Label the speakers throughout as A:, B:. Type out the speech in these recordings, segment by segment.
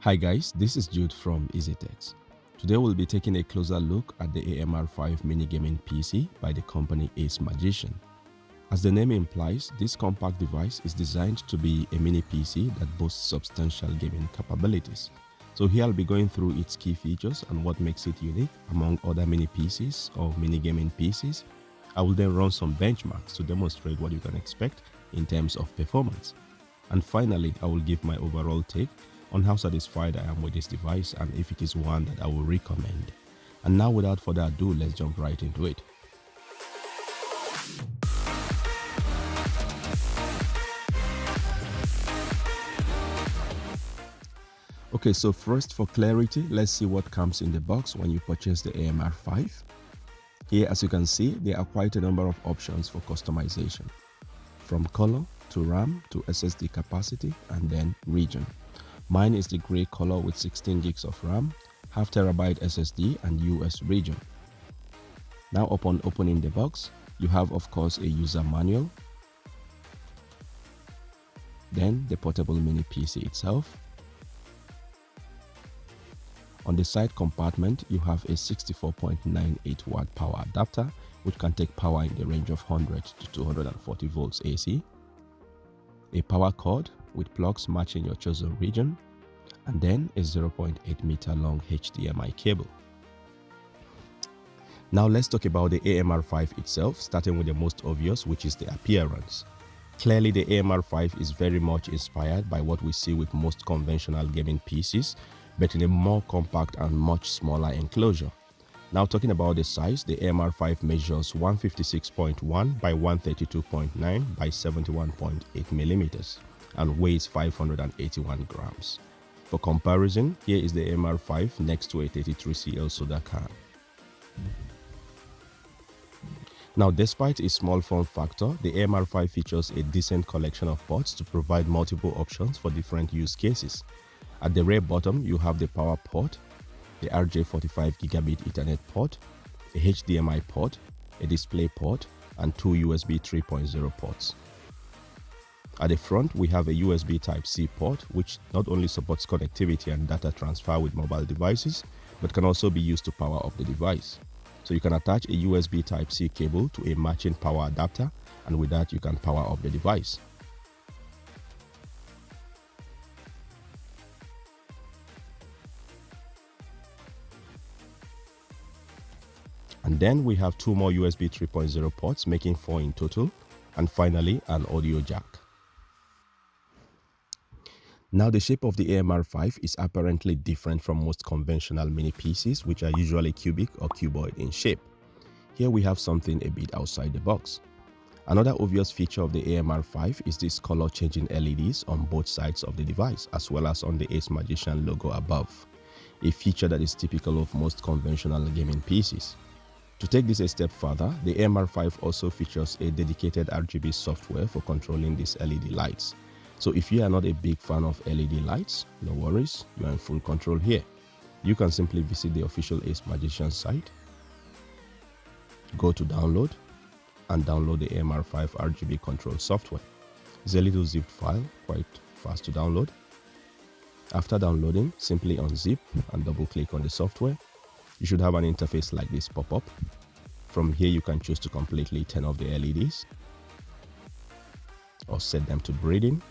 A: Hi guys, this is Jude from EasyTechs. Today we'll be taking a closer look at the AMR5 Mini Gaming PC by the company Ace Magician. As the name implies, this compact device is designed to be a mini PC that boasts substantial gaming capabilities. So here I'll be going through its key features and what makes it unique among other mini PCs or mini gaming PCs. I will then run some benchmarks to demonstrate what you can expect in terms of performance. And finally, I will give my overall take on how satisfied I am with this device and if it is one that I will recommend. And now without further ado, let's jump right into it. Okay, so first for clarity, let's see what comes in the box when you purchase the AMR5. Here, as you can see, there are quite a number of options for customization, from color to RAM to SSD capacity and then region. Mine is the gray color with 16 gigs of RAM, half terabyte SSD and US region. Now upon opening the box, you have of course a user manual, then the portable mini PC itself. On the side compartment, you have a 64.98 watt power adapter, which can take power in the range of 100 to 240 volts AC, a power cord with plugs matching your chosen region, and then a 0.8 meter long HDMI cable. Now let's talk about the AMR5 itself, starting with the most obvious, which is the appearance. Clearly, the AMR5 is very much inspired by what we see with most conventional gaming PCs, but in a more compact and much smaller enclosure. Now talking about the size, the AMR5 measures 156.1 by 132.9 by 71.8 millimeters and weighs 581 grams. For comparison, here is the AMR5 next to a 33CL soda can. Now, despite its small form factor, the AMR5 features a decent collection of ports to provide multiple options for different use cases. At the rear bottom, you have the power port, the RJ45 gigabit Ethernet port, a HDMI port, a display port, and two USB 3.0 ports. At the front, we have a USB Type-C port, which not only supports connectivity and data transfer with mobile devices, but can also be used to power up the device. So you can attach a USB Type-C cable to a matching power adapter, and with that you can power up the device. And then we have two more USB 3.0 ports, making 4 in total, and finally an audio jack. Now the shape of the AMR5 is apparently different from most conventional mini PCs, which are usually cubic or cuboid in shape. Here we have something a bit outside the box. Another obvious feature of the AMR5 is these color changing LEDs on both sides of the device, as well as on the Ace Magician logo above, a feature that is typical of most conventional gaming PCs. To take this a step further, the AMR5 also features a dedicated RGB software for controlling these LED lights. So if you are not a big fan of LED lights, no worries, you are in full control here. You can simply visit the official Ace Magician site, go to download, and download the AMR5 RGB control software. It's a little zipped file, quite fast to download. After downloading, simply unzip and double click on the software. You should have an interface like this pop up. From here you can choose to completely turn off the LEDs or set them to breathing,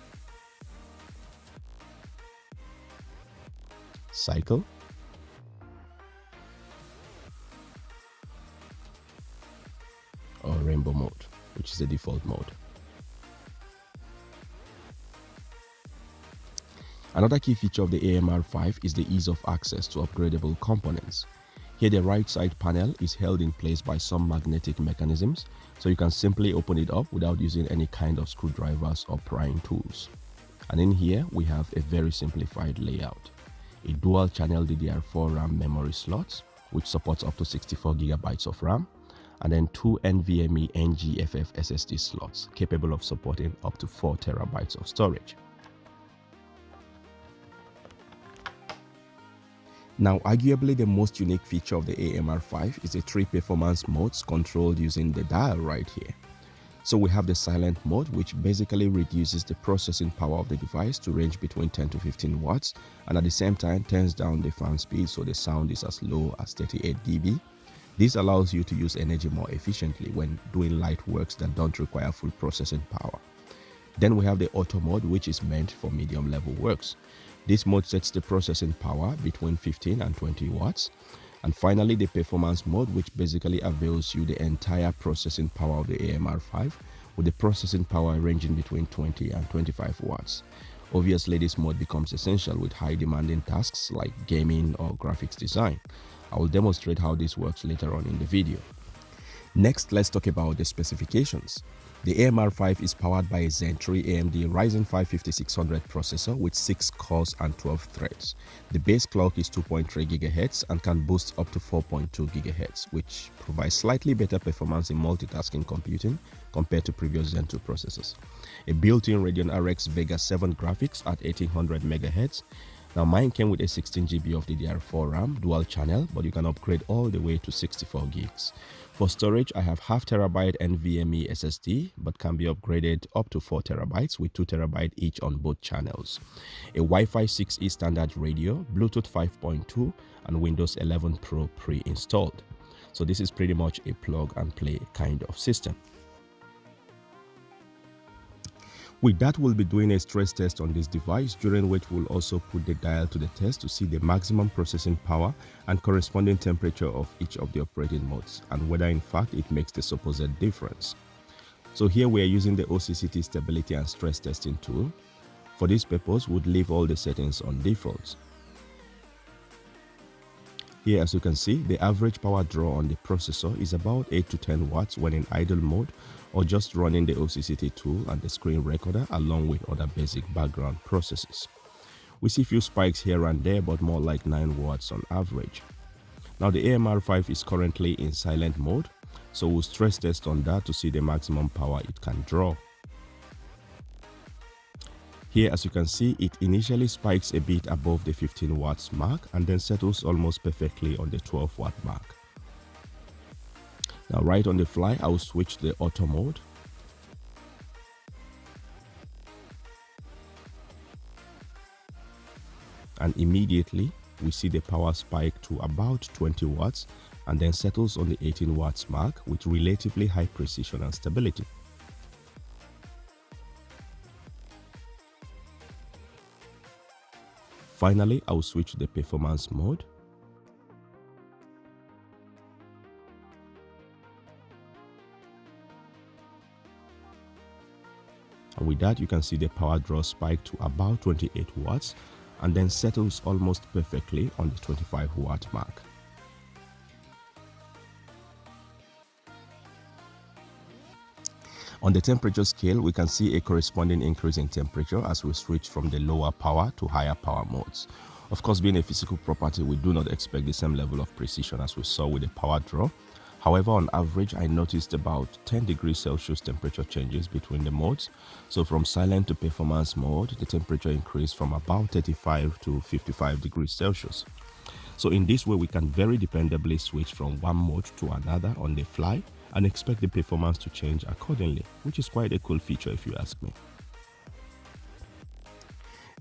A: cycle, or rainbow mode, which is the default mode. Another key feature of the AMR5 is the ease of access to upgradable components. Here the right side panel is held in place by some magnetic mechanisms, so you can simply open it up without using any kind of screwdrivers or prying tools. And in here we have a very simplified layout. A dual channel DDR4 RAM memory slots, which supports up to 64 gigabytes of RAM, and then two NVMe NGFF SSD slots capable of supporting up to 4 terabytes of storage. Now, arguably the most unique feature of the AMR5 is the 3 performance modes controlled using the dial right here. So we have the silent mode, which basically reduces the processing power of the device to range between 10 to 15 watts, and at the same time turns down the fan speed so the sound is as low as 38 dB. This allows you to use energy more efficiently when doing light works that don't require full processing power. Then we have the auto mode, which is meant for medium level works. This mode sets the processing power between 15 and 20 watts. And finally, the performance mode, which basically avails you the entire processing power of the AMR5, with the processing power ranging between 20 and 25 watts. Obviously, this mode becomes essential with high demanding tasks like gaming or graphics design. I will demonstrate how this works later on in the video. Next, let's talk about the specifications. The AMR5 is powered by a Zen 3 AMD Ryzen 5 5600 processor with 6 cores and 12 threads. The base clock is 2.3 GHz and can boost up to 4.2 GHz, which provides slightly better performance in multitasking computing compared to previous Zen 2 processors. A built-in Radeon RX Vega 7 graphics at 1800 MHz. Now mine came with a 16 GB of DDR4 RAM, dual channel, but you can upgrade all the way to 64 gigs. For storage, I have 0.5 TB NVMe SSD, but can be upgraded up to 4 TB with 2 TB each on both channels. A Wi-Fi 6E standard radio, Bluetooth 5.2, and Windows 11 Pro pre-installed. So this is pretty much a plug and play kind of system. With that, we'll be doing a stress test on this device, during which we'll also put the dial to the test to see the maximum processing power and corresponding temperature of each of the operating modes, and whether in fact it makes the supposed difference. So here we are using the OCCT stability and stress testing tool. For this purpose, we'll leave all the settings on default. Here, as you can see, the average power draw on the processor is about 8 to 10 watts when in idle mode, or just running the OCCT tool and the screen recorder along with other basic background processes. We see few spikes here and there, but more like 9 watts on average. Now the AMR5 is currently in silent mode, so we'll stress test on that to see the maximum power it can draw. Here, as you can see, it initially spikes a bit above the 15 watts mark and then settles almost perfectly on the 12 watt mark. Now right on the fly, I will switch to the auto mode. And immediately we see the power spike to about 20 watts and then settles on the 18 watts mark with relatively high precision and stability. Finally, I will switch to the performance mode. And with that, you can see the power draw spike to about 28 watts and then settles almost perfectly on the 25 watt mark. On the temperature scale, we can see a corresponding increase in temperature as we switch from the lower power to higher power modes. Of course, being a physical property, we do not expect the same level of precision as we saw with the power draw. However, on average, I noticed about 10 degrees Celsius temperature changes between the modes. So from silent to performance mode, the temperature increased from about 35 to 55 degrees Celsius. So in this way, we can very dependably switch from one mode to another on the fly and expect the performance to change accordingly, which is quite a cool feature if you ask me.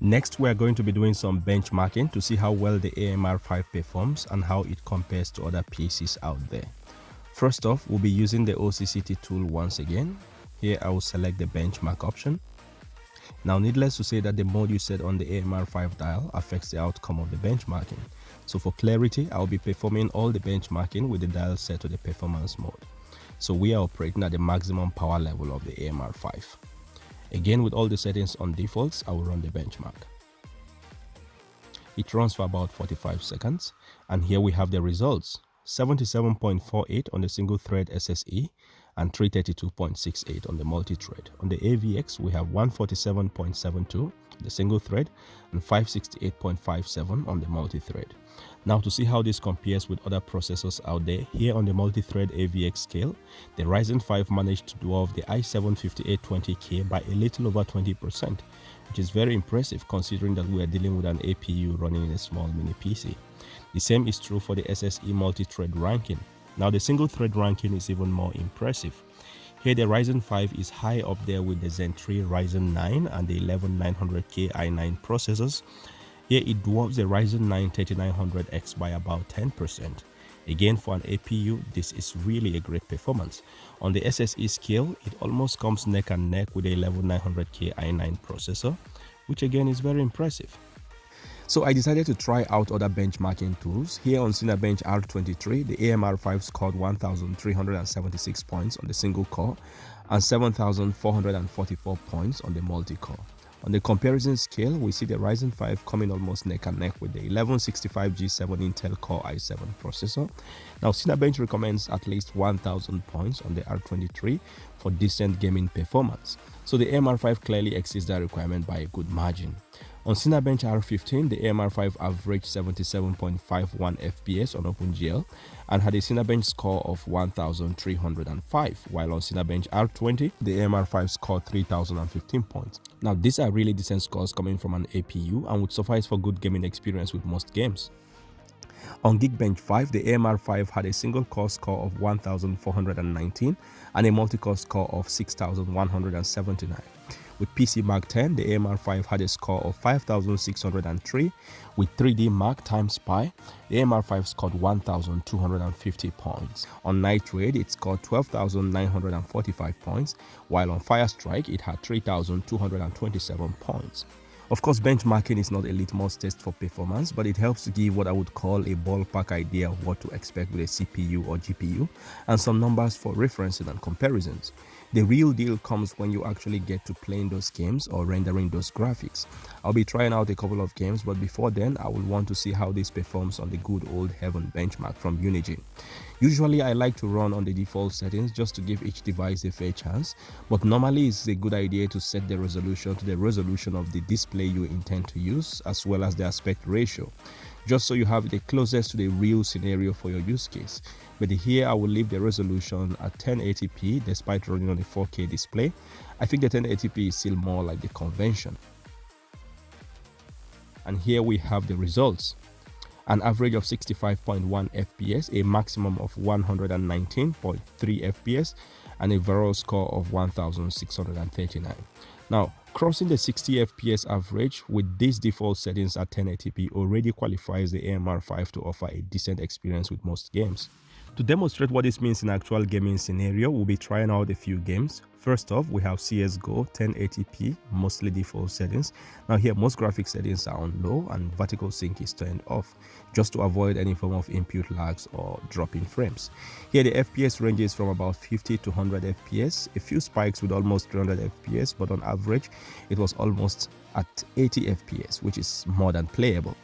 A: Next, we are going to be doing some benchmarking to see how well the AMR5 performs and how it compares to other PCs out there. First off, we'll be using the OCCT tool once again. Here I will select the benchmark option. Now, needless to say that the mode you set on the AMR5 dial affects the outcome of the benchmarking. So for clarity, I'll be performing all the benchmarking with the dial set to the performance mode. So we are operating at the maximum power level of the AMR5. Again, with all the settings on defaults, I will run the benchmark. It runs for about 45 seconds, and here we have the results. 77.48 on the single thread SSE and 332.68 on the multi-thread. On the AVX, we have 147.72 the single thread and 568.57 on the multi-thread. Now, to see how this compares with other processors out there, here on the multi-thread AVX scale, the Ryzen 5 managed to dwarf the i7-5820K by a little over 20%, which is very impressive considering that we are dealing with an APU running in a small mini PC. The same is true for the SSE multi-thread ranking. Now, the single thread ranking is even more impressive. Here the Ryzen 5 is high up there with the Zen 3 Ryzen 9 and the 11900K i9 processors. Here it dwarfs the Ryzen 9 3900X by about 10%. Again, for an APU, this is really a great performance. On the SSE scale, it almost comes neck and neck with the 11900K i9 processor, which again is very impressive. So I decided to try out other benchmarking tools. Here on Cinebench R23, the AMR5 scored 1,376 points on the single core and 7,444 points on the multi-core. On the comparison scale, we see the Ryzen 5 coming almost neck and neck with the 1165G7 Intel Core i7 processor. Now, Cinebench recommends at least 1,000 points on the R23 for decent gaming performance. So the AMR5 clearly exceeds that requirement by a good margin. On Cinebench R15, the AMR5 averaged 77.51 FPS on OpenGL and had a Cinebench score of 1,305, while on Cinebench R20, the AMR5 scored 3,015 points. Now, these are really decent scores coming from an APU and would suffice for good gaming experience with most games. On Geekbench 5, the AMR5 had a single core score of 1,419 and a multi-core score of 6,179. With PC Mark 10, the AMR5 had a score of 5,603. With 3D Mark times Pi, the AMR5 scored 1,250 points. On Night Raid, it scored 12,945 points, while on Firestrike, it had 3,227 points. Of course, benchmarking is not a litmus test for performance, but it helps to give what I would call a ballpark idea of what to expect with a CPU or GPU, and some numbers for referencing and comparisons. The real deal comes when you actually get to playing those games or rendering those graphics. I'll be trying out a couple of games, but before then, I will want to see how this performs on the good old Heaven benchmark from Unigine. Usually, I like to run on the default settings just to give each device a fair chance, but normally it's a good idea to set the resolution to the resolution of the display you intend to use, as well as the aspect ratio, just so you have the closest to the real scenario for your use case. But here I will leave the resolution at 1080p despite running on a 4K display. I think the 1080p is still more like the convention. And here we have the results. An average of 65.1 FPS, a maximum of 119.3 FPS, and a overall score of 1,639. Now, crossing the 60 FPS average with these default settings at 1080p already qualifies the AMR5 to offer a decent experience with most games. To demonstrate what this means in actual gaming scenario, we'll be trying out a few games. First off, we have CSGO 1080p, mostly default settings. Now here, most graphic settings are on low and vertical sync is turned off, just to avoid any form of input lags or dropping frames. Here the FPS ranges from about 50 to 100 FPS, a few spikes with almost 300 FPS, but on average, it was almost at 80 FPS, which is more than playable.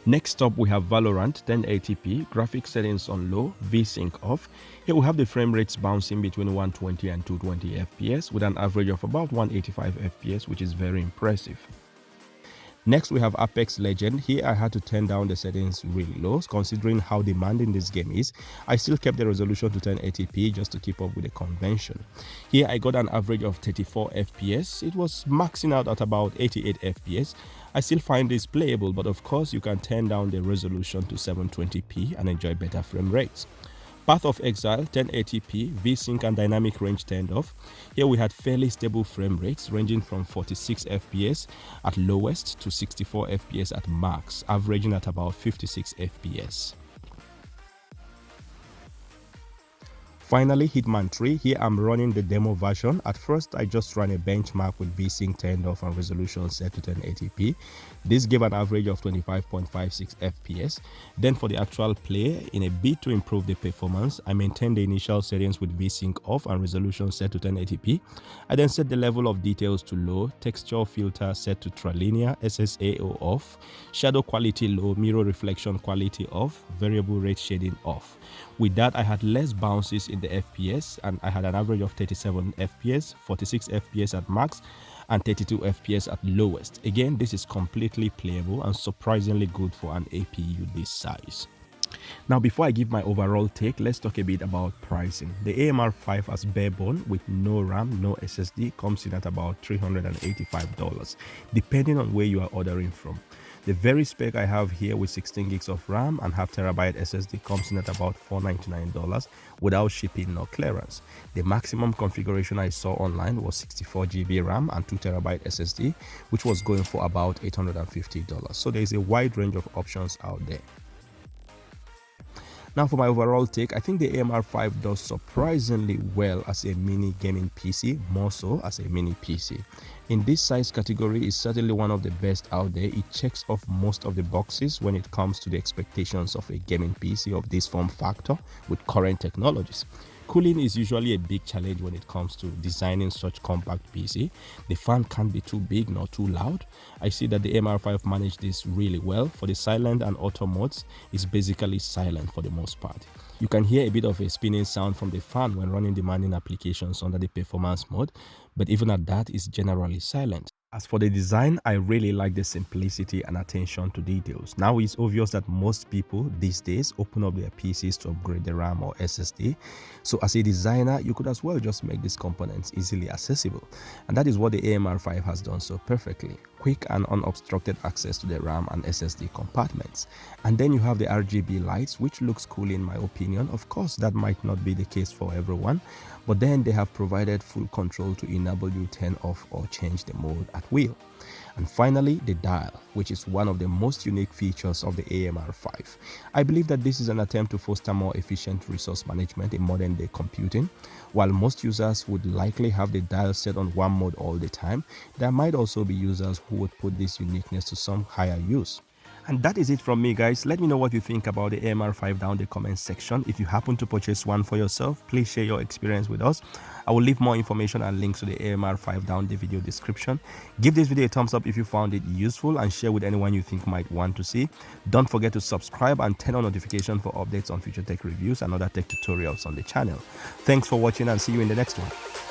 A: Next up, we have Valorant 1080p, graphic settings on low, VSync off. Here we have the frame rates bouncing between 120 and 220 FPS with an average of about 185 FPS, which is very impressive. Next, we have Apex Legends. Here I had to turn down the settings really low, considering how demanding this game is. I still kept the resolution to 1080p just to keep up with the convention. Here I got an average of 34 FPS. It was maxing out at about 88 FPS. I still find this playable, but of course you can turn down the resolution to 720p and enjoy better frame rates. Path of Exile 1080p, VSync and dynamic range turned off. Here we had fairly stable frame rates ranging from 46 FPS at lowest to 64 FPS at max, averaging at about 56 FPS. Finally, Hitman 3. Here I'm running the demo version. At first, I just ran a benchmark with VSync turned off and resolution set to 1080p. This gave an average of 25.56 FPS. Then for the actual play, in a bid to improve the performance, I maintained the initial settings with VSync off and resolution set to 1080p. I then set the level of details to low, texture filter set to trilinear, SSAO off, shadow quality low, mirror reflection quality off, variable rate shading off. With that, I had less bounces in the FPS and I had an average of 37 FPS, 46 FPS at max and 32 FPS at lowest. Again, this is completely playable and surprisingly good for an APU this size. Now, before I give my overall take, let's talk a bit about pricing. The AMR5 as barebone with no RAM, no SSD comes in at about $385, depending on where you are ordering from. The very spec I have here with 16 gigs of RAM and half terabyte SSD comes in at about $499 without shipping nor clearance. The maximum configuration I saw online was 64 GB RAM and 2 terabyte SSD, which was going for about $850. So there is a wide range of options out there. Now for my overall take, I think the AMR5 does surprisingly well as a mini gaming PC, more so as a mini PC. In this size category, it's certainly one of the best out there. It checks off most of the boxes when it comes to the expectations of a gaming PC of this form factor with current technologies. Cooling is usually a big challenge when it comes to designing such compact PC. The fan can't be too big nor too loud. I see that the AMR5 managed this really well. For the silent and auto modes, it's basically silent for the most part. You can hear a bit of a spinning sound from the fan when running demanding applications under the performance mode, but even at that, it's generally silent. As for the design, I really like the simplicity and attention to details. Now it's obvious that most people these days open up their PCs to upgrade the RAM or SSD. So as a designer, you could as well just make these components easily accessible. And that is what the AMR5 has done so perfectly. Quick and unobstructed access to the RAM and SSD compartments. And then you have the RGB lights, which looks cool in my opinion. Of course, that might not be the case for everyone, but then they have provided full control to enable you turn off or change the mode at will. And finally, the dial, which is one of the most unique features of the AMR5. I believe that this is an attempt to foster more efficient resource management in modern day computing. While most users would likely have the dial set on one mode all the time, there might also be users who would put this uniqueness to some higher use. And that is it from me, guys. Let me know what you think about the AMR5 down in the comment section. If you happen to purchase one for yourself, please share your experience with us. I will leave more information and links to the AMR5 down in the video description. Give this video a thumbs up if you found it useful and share with anyone you think might want to see. Don't forget to subscribe and turn on notification for updates on future tech reviews and other tech tutorials on the channel. Thanks for watching and see you in the next one.